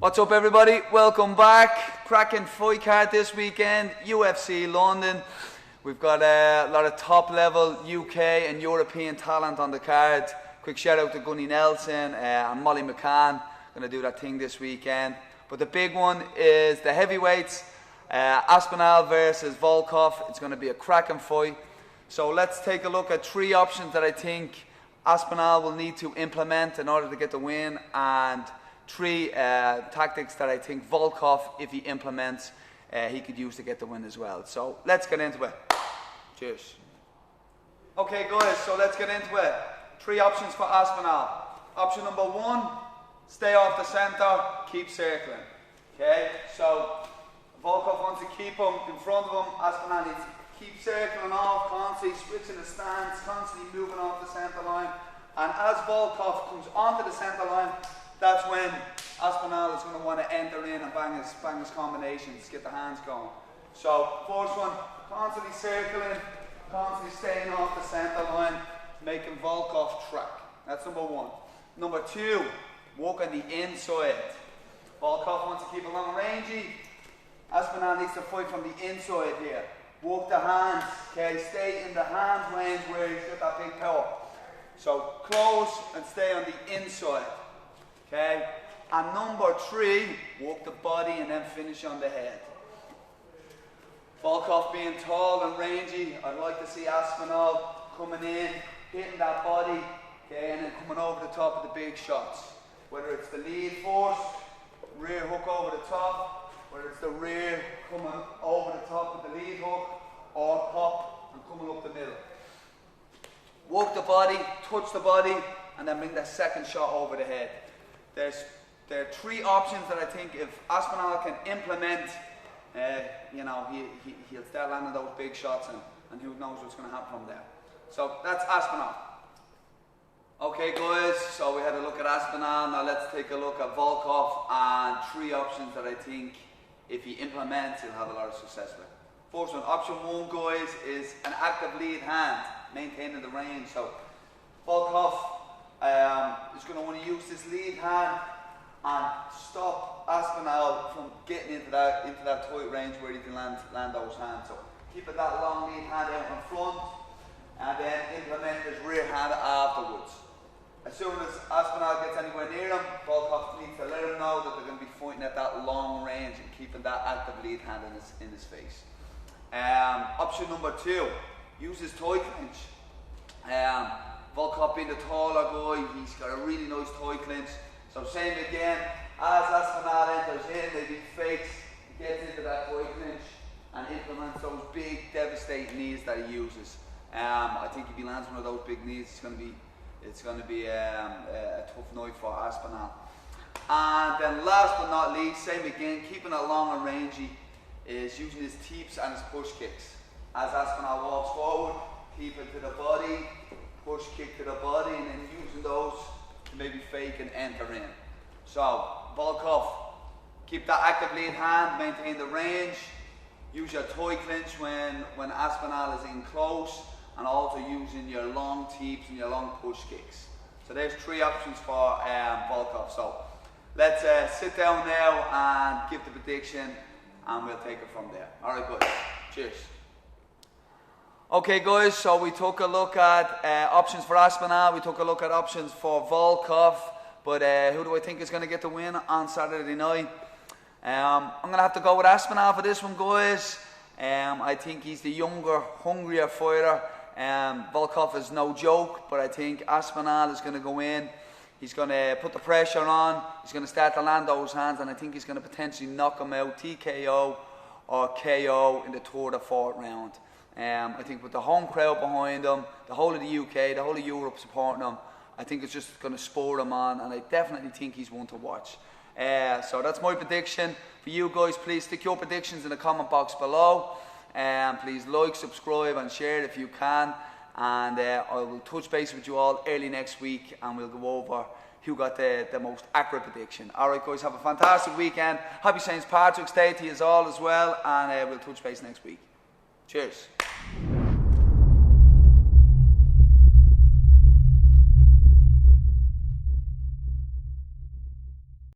What's up, everybody? Welcome back. Cracking fight card this weekend, UFC London. We've got a lot of top level UK and European talent on the card. Quick shout out to Gunny Nelson and Molly McCann. Gonna do that thing this weekend. But the big one is the heavyweights, Aspinall versus Volkov. It's gonna be a cracking fight. So let's take a look at three options that I think Aspinall will need to implement in order to get the win, and three tactics that I think Volkov, if he implements, he could use to get the win as well. So let's get into it. Cheers. Okay guys, so let's get into it. Three options for Aspinall. Option number one, stay off the center, keep circling. Okay, so Volkov wants to keep him in front of him. Aspinall needs to keep circling off, constantly switching the stance, constantly moving off the center line. And as Volkov comes onto the center line, that's when Aspinall is going to want to enter in and bang his combinations, get the hands going. So first one, constantly circling, constantly staying off the center line, making Volkov track. That's number one. Number two, walk on the inside. Volkov wants to keep it long rangey. Aspinall needs to fight from the inside here. Walk the hands, okay, stay in the hands range where he's got that big power. So close and stay on the inside. Okay, and number three, walk the body and then finish on the head. Volkov being tall and rangy, I'd like to see Aspinall coming in, hitting that body, okay, and then coming over the top of the big shots. Whether it's the lead force, rear hook over the top, whether it's the rear coming over the top of the lead hook, or pop and coming up the middle. Walk the body, touch the body, and then bring that second shot over the head. There are three options that I think if Aspinall can implement, he'll start landing those big shots, and who knows what's going to happen from there. So that's Aspinall. Okay guys, so we had a look at Aspinall. Now let's take a look at Volkov and three options that I think if he implements, he'll have a lot of success with. First one, option one guys, is an active lead hand, maintaining the range. So Volkov is going to want to use this lead hand and stop Aspinall from getting into that tight range where he can land those hands. So keeping that long lead hand out in front and then implement his rear hand afterwards. As soon as Aspinall gets anywhere near him, Volkov needs to let him know that they're going to be fighting at that long range and keeping that active lead hand in his face. Option number two, use his toe clinch. Volkov being the taller guy, he's got a really nice toe clinch. So same again, as Aspinall enters in, maybe fakes, he gets into that toe clinch and implements those big devastating knees that he uses. I think if he lands one of those big knees, it's going to be a tough night for Aspinall. And then last but not least, same again, keeping it long and rangy, is using his teeps and his push kicks. As Aspinall walks forward, keep it to the body, push kick to the body, and then using those to maybe fake and enter in. So Volkov, keep that active lead hand, maintain the range, use your toe clinch when Aspinall is in close, and also using your long teeps and your long push kicks. So there's three options for Volkov. So let's sit down now and give the prediction, and we'll take it from there. Alright guys, cheers. Okay guys, so we took a look at options for Aspinall, we took a look at options for Volkov, but who do I think is going to get the win on Saturday night? I'm going to have to go with Aspinall for this one guys. I think he's the younger, hungrier fighter. Volkov is no joke, but I think Aspinall is going to go in, he's going to put the pressure on, he's going to start to land those hands, and I think he's going to potentially knock him out TKO or KO in the third or fourth round. I think with the home crowd behind him, the whole of the UK, the whole of Europe supporting him, I think it's just going to spur him on, and I definitely think he's one to watch. So that's my prediction. For you guys, please stick your predictions in the comment box below. Please like, subscribe and share it if you can. And I will touch base with you all early next week, and we'll go over who got the most accurate prediction. Alright guys, have a fantastic weekend. Happy St. Patrick's Day to you all as well, and we'll touch base next week. Cheers.